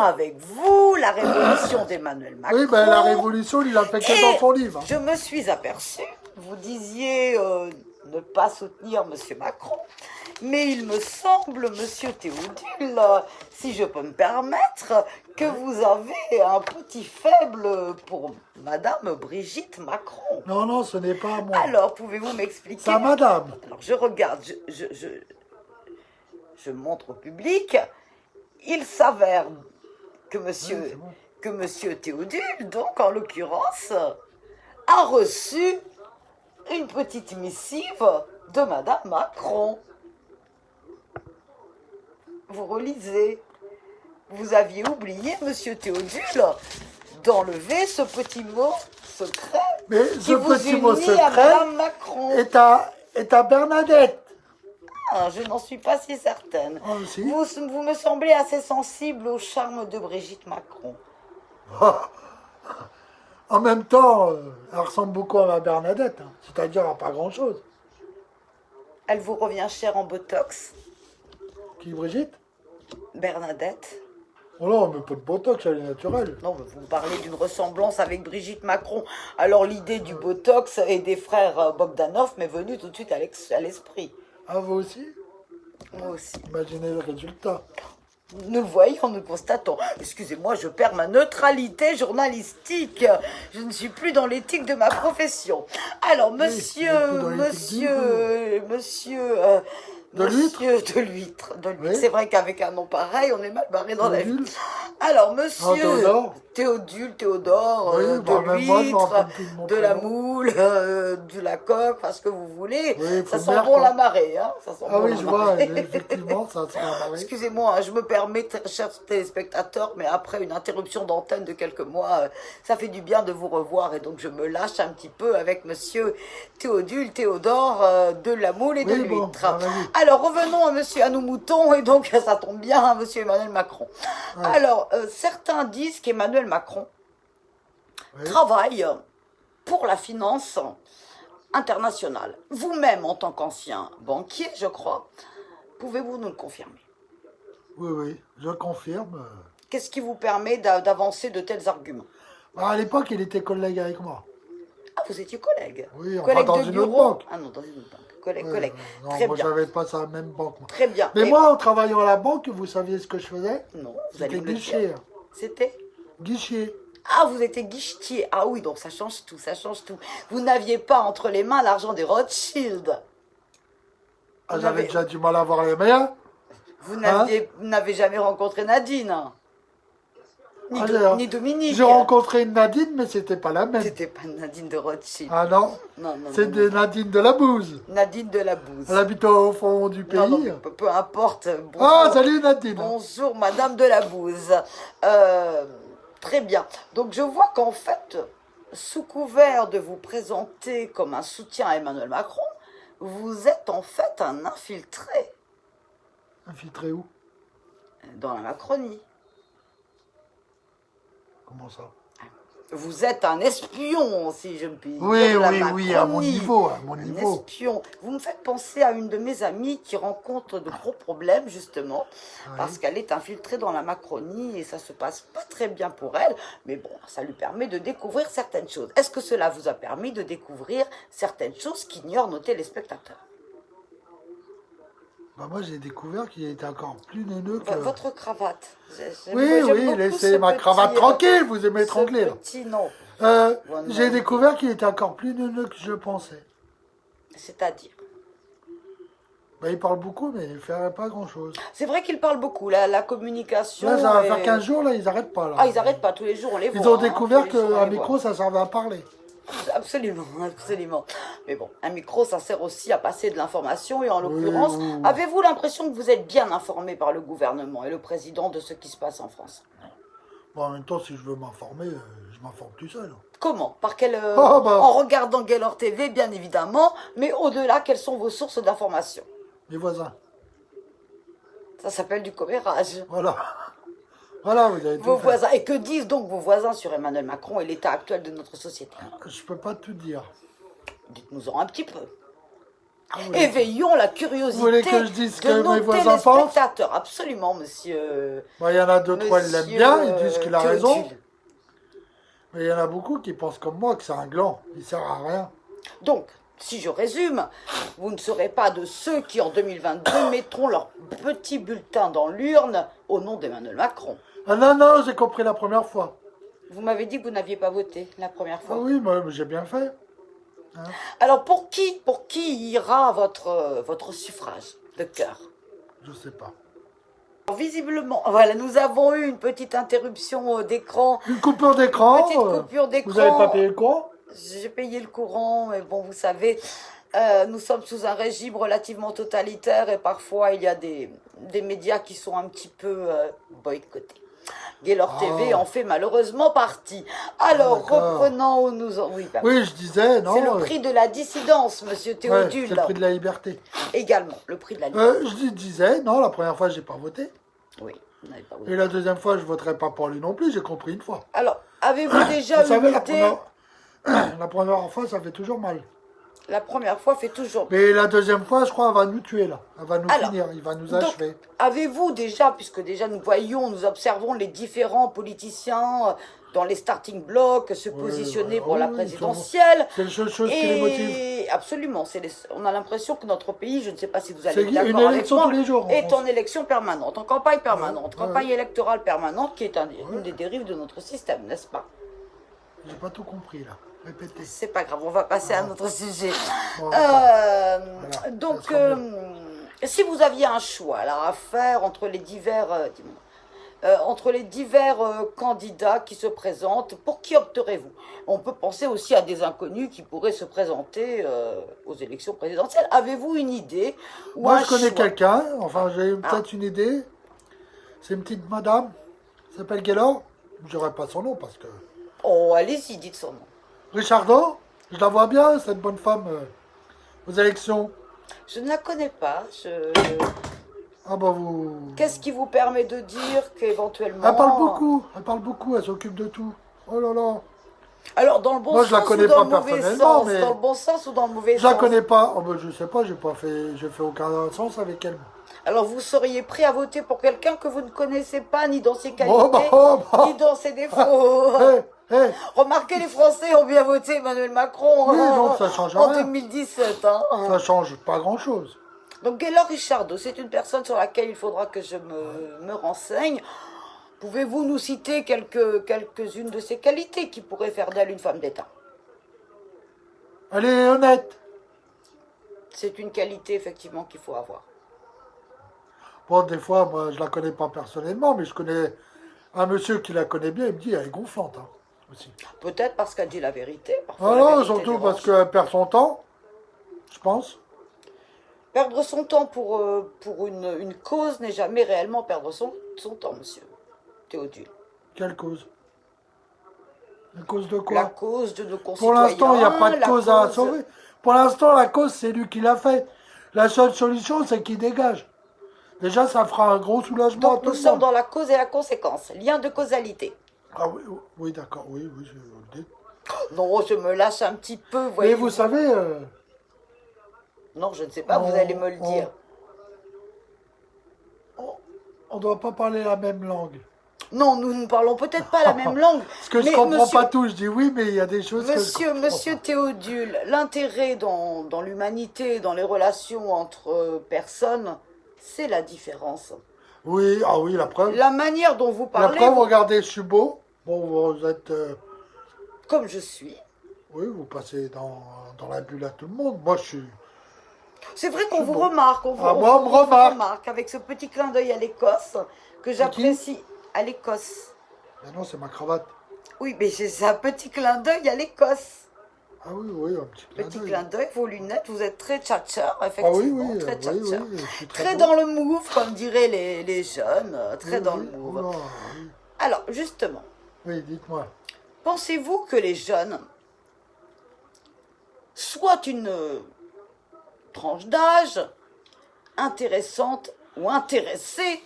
avec vous la révolution d'Emmanuel Macron. Oui, la révolution, il l'a fait que dans son livre. Je me suis aperçue, vous disiez ne pas soutenir M. Macron. Mais il me semble, monsieur Théodule, si je peux me permettre, que vous avez un petit faible pour madame Brigitte Macron. Non, ce n'est pas moi. Alors, pouvez-vous m'expliquer? C'est à madame. Alors, je regarde, je montre au public. Il s'avère que monsieur Théodule, donc en l'occurrence, a reçu une petite missive de madame Macron. vous relisez. Vous aviez oublié, monsieur Théodule, d'enlever ce petit mot secret Mais qui ce vous petit mot unit à secret Madame Macron. est à Bernadette. Ah, je n'en suis pas si certaine. Ah, si. Vous me semblez assez sensible au charme de Brigitte Macron. En même temps, elle ressemble beaucoup à ma Bernadette, hein. C'est-à-dire à pas grand-chose. Elle vous revient chère en botox, Qui, Brigitte? Bernadette? Oh non, mais pas de botox, elle est naturelle. Non, mais vous me parlez d'une ressemblance avec Brigitte Macron. Alors l'idée du botox et des frères Bogdanov m'est venue tout de suite à l'esprit. Ah, vous aussi? Moi aussi. Imaginez le résultat. Nous le voyons, nous le constatons. Excusez-moi, je perds ma neutralité journalistique. Je ne suis plus dans l'éthique de ma profession. Alors, monsieur, De l'huître. de l'huître. Oui. C'est vrai qu'avec un nom pareil, on est mal barré dans la vie. Théodule. Alors, monsieur Théodore. Théodore, Oui, de bah, même moi, je me l'huître, rappelle plus de mon de la prénom. moule, de la coque, parce que vous voulez. Oui, Ça faut sent bien, bon quoi. la marée, hein. Ça sent Ah bon oui, la je vois, marée. effectivement, ça sera marré. Excusez-moi, hein, je me permets, très chers téléspectateurs, mais après une interruption d'antenne de quelques mois, ça fait du bien de vous revoir et donc je me lâche un petit peu avec monsieur Théodule, Théodore, de la moule et de Oui, bon, l'huître. ah, vas-y. Alors revenons à nos moutons et donc ça tombe bien, hein, monsieur Emmanuel Macron. Ouais. Alors, certains disent qu'Emmanuel Macron Oui. travaille pour la finance internationale. Vous-même, en tant qu'ancien banquier, je crois, pouvez-vous nous le confirmer? Oui, oui, je confirme. Qu'est-ce qui vous permet d'avancer de tels arguments? Bah, à l'époque, il était collègue avec moi. Ah, vous étiez collègue? Oui, enfin, collègue dans de une bureau? autre banque. Ah non, dans une autre banque. Collègue, Ouais, collègue. non, Très moi, bien. j'avais pas ça la même banque. Moi. Très bien. Mais Et- moi, en travaillant à la banque, vous saviez ce que je faisais? Non, vous allez C'était me le guichet. dire. C'était? Guichet. Ah, vous étiez guichetier. Ah oui, donc ça change tout, ça change tout. Vous n'aviez pas entre les mains l'argent des Rothschild. Ah, Vous j'avais n'avez- déjà du mal à voir les meilleurs. Vous n'avez jamais rencontré Nadine. Ni, Ah, ni Dominique. J'ai rencontré une Nadine, mais c'était pas la même. C'était pas Nadine de Rothschild. Ah non, Non, non, c'est non, des non. Nadine de la Bouse. Nadine de la Bouse. Elle habite au fond du pays. Non, non, peu importe. Ah, salut Nadine. Bonjour, Madame de la Bouse. Très bien. Donc, je vois qu'en fait, sous couvert de vous présenter comme un soutien à Emmanuel Macron, vous êtes en fait un infiltré Infiltré où? dans la Macronie. Comment ça? Vous êtes un espion, si je me puis dire. Oui, de la oui, oui, à mon Macronie. niveau, à mon Un niveau. espion. Vous me faites penser à une de mes amies qui rencontre de gros problèmes, justement, parce qu'elle est infiltrée dans la Macronie et ça se passe pas très bien pour elle. Mais bon, ça lui permet de découvrir certaines choses. Est-ce que cela vous a permis de découvrir certaines choses qu'ignorent nos téléspectateurs? Bah, moi, j'ai découvert qu'il était encore plus neuneux que... Votre cravate. Oui, J'aime oui, beaucoup laissez ce ma petit, cravate tranquille, vous aimez ce étrangler. là. petit nom. Bon, J'ai non. découvert qu'il était encore plus neuneux que je pensais. C'est-à-dire. Bah, il parle beaucoup, mais il ne ferait pas grand-chose. C'est vrai qu'ils parlent beaucoup, la communication. Là, ça va est- faire 15 jours, là, ils n'arrêtent pas. Là. Ah, ils n'arrêtent pas tous les jours, on les voit. Ils ont hein, découvert tous les jours, on qu'un les voit. micro, ça servait à parler. Absolument, absolument. Mais bon, un micro, ça sert aussi à passer de l'information et en Oui, l'occurrence, oui, oui. avez-vous l'impression que vous êtes bien informé par le gouvernement et le président de ce qui se passe en France? Bon, en même temps, si je veux m'informer, je m'informe tout seul. Comment? Par quel Oh, bah. En regardant Gaylor TV, bien évidemment, mais au-delà, quelles sont vos sources d'information? Les voisins. Ça s'appelle du commérage. Voilà. Voilà, vous avez tout Vos fait. voisins. Et que disent donc vos voisins sur Emmanuel Macron et l'état actuel de notre société? Je peux pas tout dire. Dites-nous-en un petit peu. Ah, vous voulez- Éveillons la curiosité Vous voulez que je dise ce de que nos mes voisins pensent? téléspectateurs. Absolument, monsieur. Bah, il y en a deux, trois, ils l'aiment bien, ils disent qu'il a raison. Théodule. Mais il y en a beaucoup qui pensent comme moi que c'est un gland. Il sert à rien. Donc, si je résume, vous ne serez pas de ceux qui, en 2022, mettront leur petit bulletin dans l'urne au nom d'Emmanuel Macron. Ah non, non, j'ai compris la première fois. Vous m'avez dit que vous n'aviez pas voté la première Ah fois. oui, moi, j'ai bien fait. Alors, pour qui ira votre suffrage de cœur? Je sais pas. Visiblement, voilà, nous avons eu une petite interruption d'écran. Une coupure d'écran. Petite coupure d'écran. Vous n'avez pas payé le courant? J'ai payé le courant, mais bon, vous savez, Nous sommes sous un régime relativement totalitaire et parfois il y a des médias qui sont un petit peu boycottés. Gaylor TV en fait malheureusement partie. Alors, d'accord. reprenons où nous en... Oui, Oui, je disais, non. c'est le prix de la dissidence, monsieur Ouais, Théodule. c'est le prix de la liberté. Également, le prix de la liberté. Je disais, non, la première fois, j'ai pas voté. Oui, vous n'avez pas Et voté. la deuxième fois, je voterai pas pour lui non plus, j'ai compris une fois. Alors, avez-vous déjà Vous une savez, idée la première fois, ça fait toujours mal. La première fois fait toujours... Mais la deuxième fois, je crois, elle va nous tuer, là. Elle va nous Alors, finir, il va nous donc, achever. avez-vous déjà, puisque déjà nous voyons, nous observons les différents politiciens dans les starting blocks se positionner pour la oui, présidentielle. C'est la seule chose qui les motive. Et absolument, on a l'impression que notre pays, je ne sais pas si vous C'est allez être une d'accord avec élection moi, tous les jours, en est France. en élection permanente, en campagne permanente, Ouais, campagne électorale permanente, qui est une Ouais. des dérives de notre système, n'est-ce pas? J'ai pas tout compris, là. Répétez. C'est pas grave, on va passer à un autre sujet. Bon, d'accord. Donc, ça sera si vous aviez un choix là, à faire entre les divers, candidats qui se présentent, pour qui opterez-vous? On peut penser aussi à des inconnus qui pourraient se présenter aux élections présidentielles. Avez-vous une idée ou Moi, un je connais choix? quelqu'un, enfin, j'ai peut-être une idée. C'est une petite madame, elle s'appelle Gaylor. Je dirai pas son nom parce que... Oh, allez-y, dites son nom. Richardot, je la vois bien, cette bonne femme, aux élections. Je ne la connais pas. Ah bah vous... Qu'est-ce qui vous permet de dire qu'éventuellement... Elle parle beaucoup, elle s'occupe de tout. Oh là là. Alors, dans le bon Moi, je la sens connais ou dans pas le mauvais personnellement, sens? mais- Dans le bon sens ou dans le mauvais Je la sens? connais pas. Oh bah je sais pas, j'ai fait aucun sens avec elle. Alors, vous seriez prêt à voter pour quelqu'un que vous ne connaissez pas, ni dans ses qualités, Oh bah. ni dans ses défauts. Hé, Remarquez, les Français ont bien voté Emmanuel Macron Oui, donc ça change en rien. 2017. Hein. ça change pas grand-chose. Donc, Gaylor Richardot, c'est une personne sur laquelle il faudra que je me renseigne. Pouvez-vous nous citer quelques-unes de ses qualités qui pourraient faire d'elle une femme d'État? Elle est honnête. C'est une qualité, effectivement, qu'il faut avoir. Bon, des fois, moi, je la connais pas personnellement, mais je connais un monsieur qui la connaît bien, il me dit, elle est gonflante, hein, aussi. Peut-être parce qu'elle dit la vérité. Parfois, la Alors, vérité surtout dérange. parce qu'elle perd son temps, je pense. Perdre son temps pour une cause n'est jamais réellement perdre son temps, monsieur Théodule. Quelle cause? Une cause de quoi? La cause de nos Pour concitoyens. l'instant, il n'y a pas de la cause à cause- sauver. Pour l'instant, la cause, c'est lui qui l'a fait. La seule solution, c'est qu'il dégage. Déjà, ça fera un gros soulagement à Donc tout nous le sommes monde. dans la cause et la conséquence. Lien de causalité. Ah oui, oui, d'accord, oui, je le dis. Non, je me lâche un petit peu, Mais voyez-vous. vous savez, Non, je ne sais pas, vous allez me le dire. on ne doit pas parler la même langue. Non, nous ne parlons peut-être pas la même langue. Parce que je mais comprends monsieur- pas tout, je dis oui, mais il y a des choses que je comprends Monsieur pas. Théodule, l'intérêt dans l'humanité, dans les relations entre personnes, c'est la différence. Oui, ah oui, la preuve. La manière dont vous La parlez, preuve, regardez, je suis beau. Bon, vous êtes... comme je suis. oui, vous passez dans la bulle à tout le monde. Moi, je suis... C'est vrai qu'on vous remarque, on vous, Ah, moi, on me remarque. avec ce petit clin d'œil à l'Écosse, que j'apprécie. À l'Écosse. Ah non, c'est ma cravate. Oui, mais c'est un petit clin d'œil à l'Écosse. Ah oui, oui, un petit clin Petit d'œil. clin d'œil, vos lunettes, vous êtes très tchatcha, Ah oui, effectivement, oui, très oui, tchatcha. oui, je suis Très beau. dans le move, comme diraient les jeunes, très Oui, dans oui, le move. oula, oui. Alors, justement, Oui, dites-moi. pensez-vous que les jeunes soient une tranche d'âge intéressante ou intéressée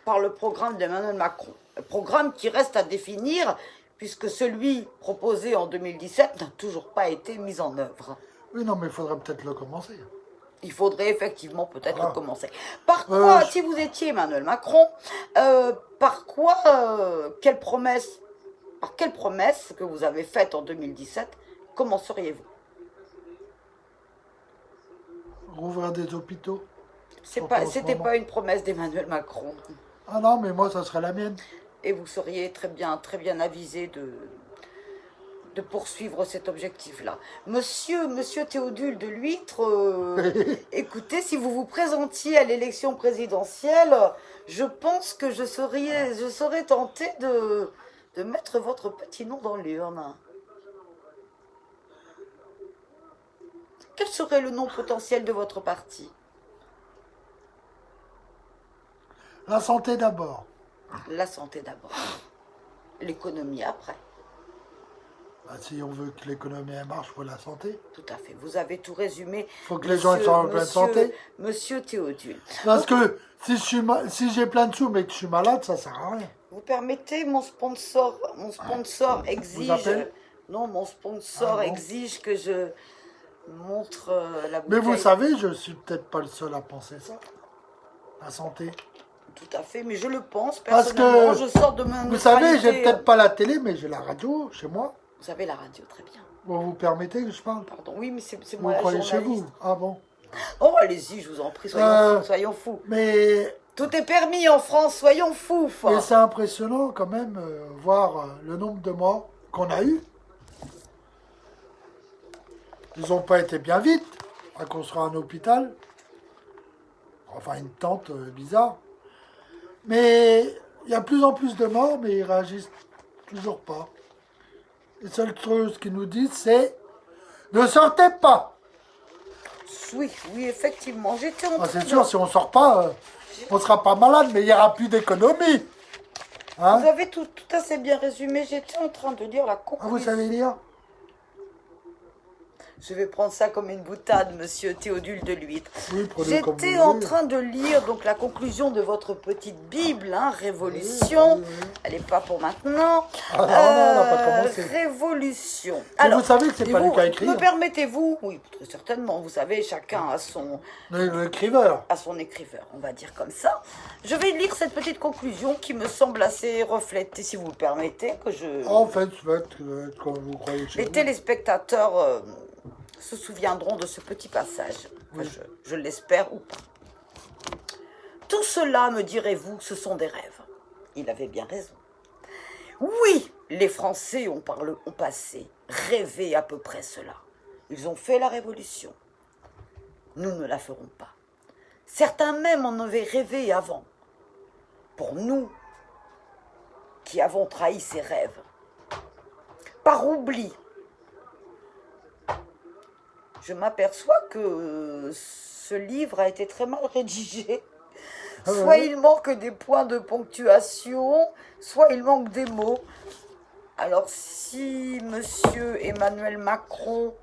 par le programme d'Emmanuel Macron? Le programme qui reste à définir, puisque celui proposé en 2017 n'a toujours pas été mis en œuvre. Oui, non, mais il faudrait peut-être le commencer. Il faudrait effectivement peut-être Voilà. commencer. Par quoi, je- si vous étiez Emmanuel Macron, par quelle promesse que vous avez faite en 2017, commenceriez-vous? Rouvrir des hôpitaux. Surtout en ce C'était moment. pas une promesse d'Emmanuel Macron. Ah non, mais moi, ça serait la mienne. Et vous seriez très bien avisé de poursuivre cet objectif-là. Monsieur Théodule de Lhuître, écoutez, si vous vous présentiez à l'élection présidentielle, je pense que je serais tentée de mettre votre petit nom dans l'urne. Quel serait le nom potentiel de votre parti? La santé d'abord. La santé d'abord. L'économie après. Bah, si on veut que l'économie elle marche, il faut la santé. Tout à fait. Vous avez tout résumé. Il faut que les gens soient en pleine santé. Monsieur Théodule. Parce que si j'ai plein de sous mais que je suis malade, ça sert à rien. Vous permettez, mon sponsor exige. Non, mon sponsor exige que je montre la bouteille. Mais vous savez, je suis peut-être pas le seul à penser ça. La santé. Tout à fait, mais je le pense. Parce Personnellement, que, je sors de ma vous savez, j'ai neutralité. peut-être pas la télé, mais j'ai la radio chez moi. Vous avez la radio, très bien. Bon, vous permettez que je parle? Pardon, oui, mais c'est Vous moi la croyez chez journaliste. vous? Ah bon? Oh, allez-y, je vous en prie, soyons fous. Mais Tout est permis en France, soyons fous. c'est impressionnant quand même, voir le nombre de morts qu'on a eu. Ils n'ont pas été bien vite à construire un hôpital. Enfin, une tente bizarre. Mais il y a de plus en plus de morts, mais ils réagissent toujours pas. Les seules choses qu'ils nous disent, c'est ne sortez pas. Oui, effectivement, j'étais en Ah, train c'est sûr, si on sort pas, on sera pas malade, mais il n'y aura plus d'économie. Hein? Vous avez tout assez bien résumé. J'étais en train de lire la Ah, conclusion. vous savez lire? Je vais prendre ça comme une boutade, monsieur Théodule de Lhuître. Oui, prenez comme J'étais vous en voulez. train de lire donc la conclusion de votre petite Bible, hein, Révolution. Oui. Elle n'est pas pour maintenant. Ah non, on n'a pas commencé. Révolution. Mais vous savez que c'est pas lui qui a écrit. Me permettez-vous? Oui, très certainement. Vous savez, chacun a son L'écriveur. écriveur, on va dire comme ça. Je vais lire cette petite conclusion qui me semble assez reflétée, si vous le permettez, que je... En fait, comme vous croyez chez Les vous. téléspectateurs se souviendront de ce petit passage. Enfin, je l'espère ou pas. Tout cela, me direz-vous, ce sont des rêves. Il avait bien raison. Oui, les Français ont passé, rêvé à peu près cela. Ils ont fait la révolution. Nous ne la ferons pas. Certains même en avaient rêvé avant. Pour nous, qui avons trahi ces rêves, par oubli, je m'aperçois que ce livre a été très mal rédigé. Soit il manque des points de ponctuation, soit il manque des mots. Alors si monsieur Emmanuel Macron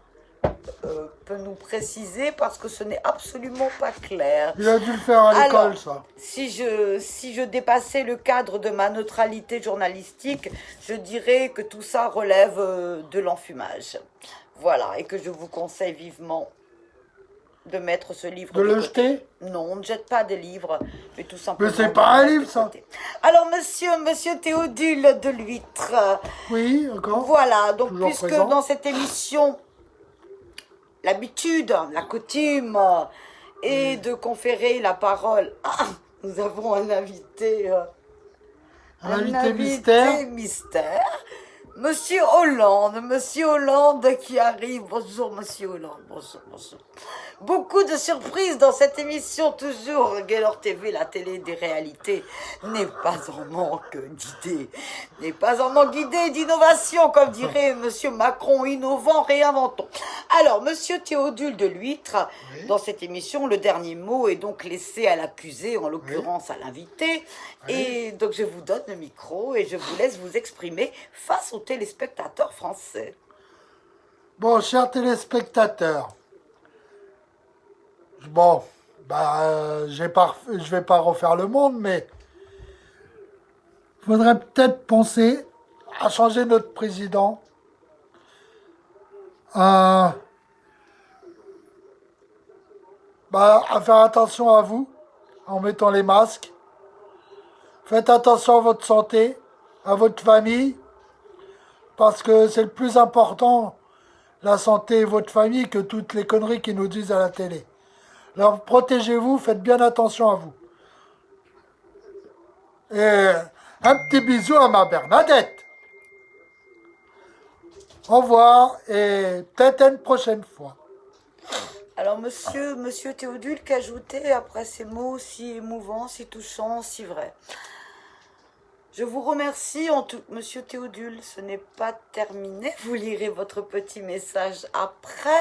peut nous préciser, parce que ce n'est absolument pas clair. Il a dû le faire à l'école, ça. Si je dépassais le cadre de ma neutralité journalistique, je dirais que tout ça relève de l'enfumage. Voilà, et que je vous conseille vivement de mettre ce livre De le côté. jeter? Non, on ne jette pas des livres, mais tout simplement... Mais c'est de pas un mettre livre, de ça. côté. Alors, monsieur Théodule de Lhuître, Oui, encore. voilà, donc Toujours puisque présent. dans cette émission, l'habitude, la coutume est de conférer la parole... Ah, nous avons un invité... Un invité mystère. Monsieur Hollande qui arrive. Bonjour, monsieur Hollande. Bonjour. Beaucoup de surprises dans cette émission, toujours. Gaylor TV, la télé des réalités, n'est pas en manque d'idées, n'est pas en manque d'idées, d'innovation, comme dirait monsieur Macron, innovant, réinventons. Alors, monsieur Théodule de Lhuître, dans cette émission, le dernier mot est donc laissé à l'accusé, en l'occurrence à l'invité. Et donc, je vous donne le micro et je vous laisse vous exprimer face aux téléspectateurs français. Bon, chers téléspectateurs, bon, je vais pas refaire le monde, mais il faudrait peut-être penser à changer notre président, à faire attention à vous en mettant les masques. Faites attention à votre santé, à votre famille, parce que c'est le plus important, la santé et votre famille, que toutes les conneries qu'ils nous disent à la télé. Alors protégez-vous, faites bien attention à vous. Et un petit bisou à ma Bernadette. Au revoir et peut-être une prochaine fois. Alors, monsieur Théodule, qu'ajouter après ces mots si émouvants, si touchants, si vrais? Je vous remercie, Monsieur Théodule, ce n'est pas terminé. Vous lirez votre petit message après.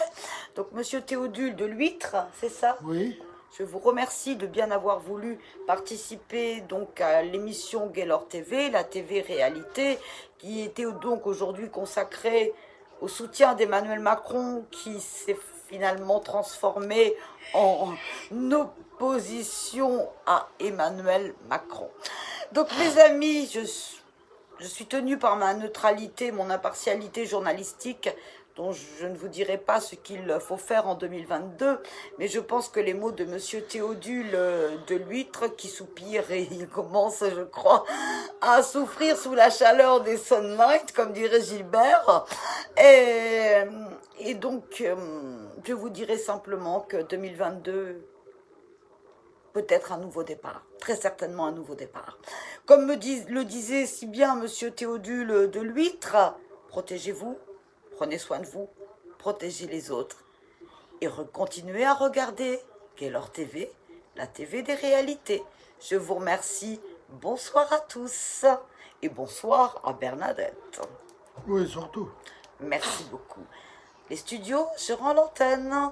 Donc, Monsieur Théodule de l'Huître, c'est ça? Oui. Je vous remercie de bien avoir voulu participer donc à l'émission Gaylor TV, la TV Réalité, qui était donc aujourd'hui consacrée au soutien d'Emmanuel Macron, qui s'est finalement transformé en opposition à Emmanuel Macron. Donc mes amis, je suis tenue par ma neutralité, mon impartialité journalistique, dont je ne vous dirai pas ce qu'il faut faire en 2022, mais je pense que les mots de Monsieur Théodule de l'Huître, qui soupire et il commence, je crois, à souffrir sous la chaleur des sunlight, comme dirait Gilbert, et donc je vous dirai simplement que 2022... peut-être un nouveau départ, très certainement un nouveau départ. Comme le disait si bien Monsieur Théodule de l'Huître, protégez-vous, prenez soin de vous, protégez les autres et continuez à regarder Gaylor TV, la TV des réalités. Je vous remercie, bonsoir à tous et bonsoir à Bernadette. Oui, surtout. Merci beaucoup. Les studios, je rends l'antenne.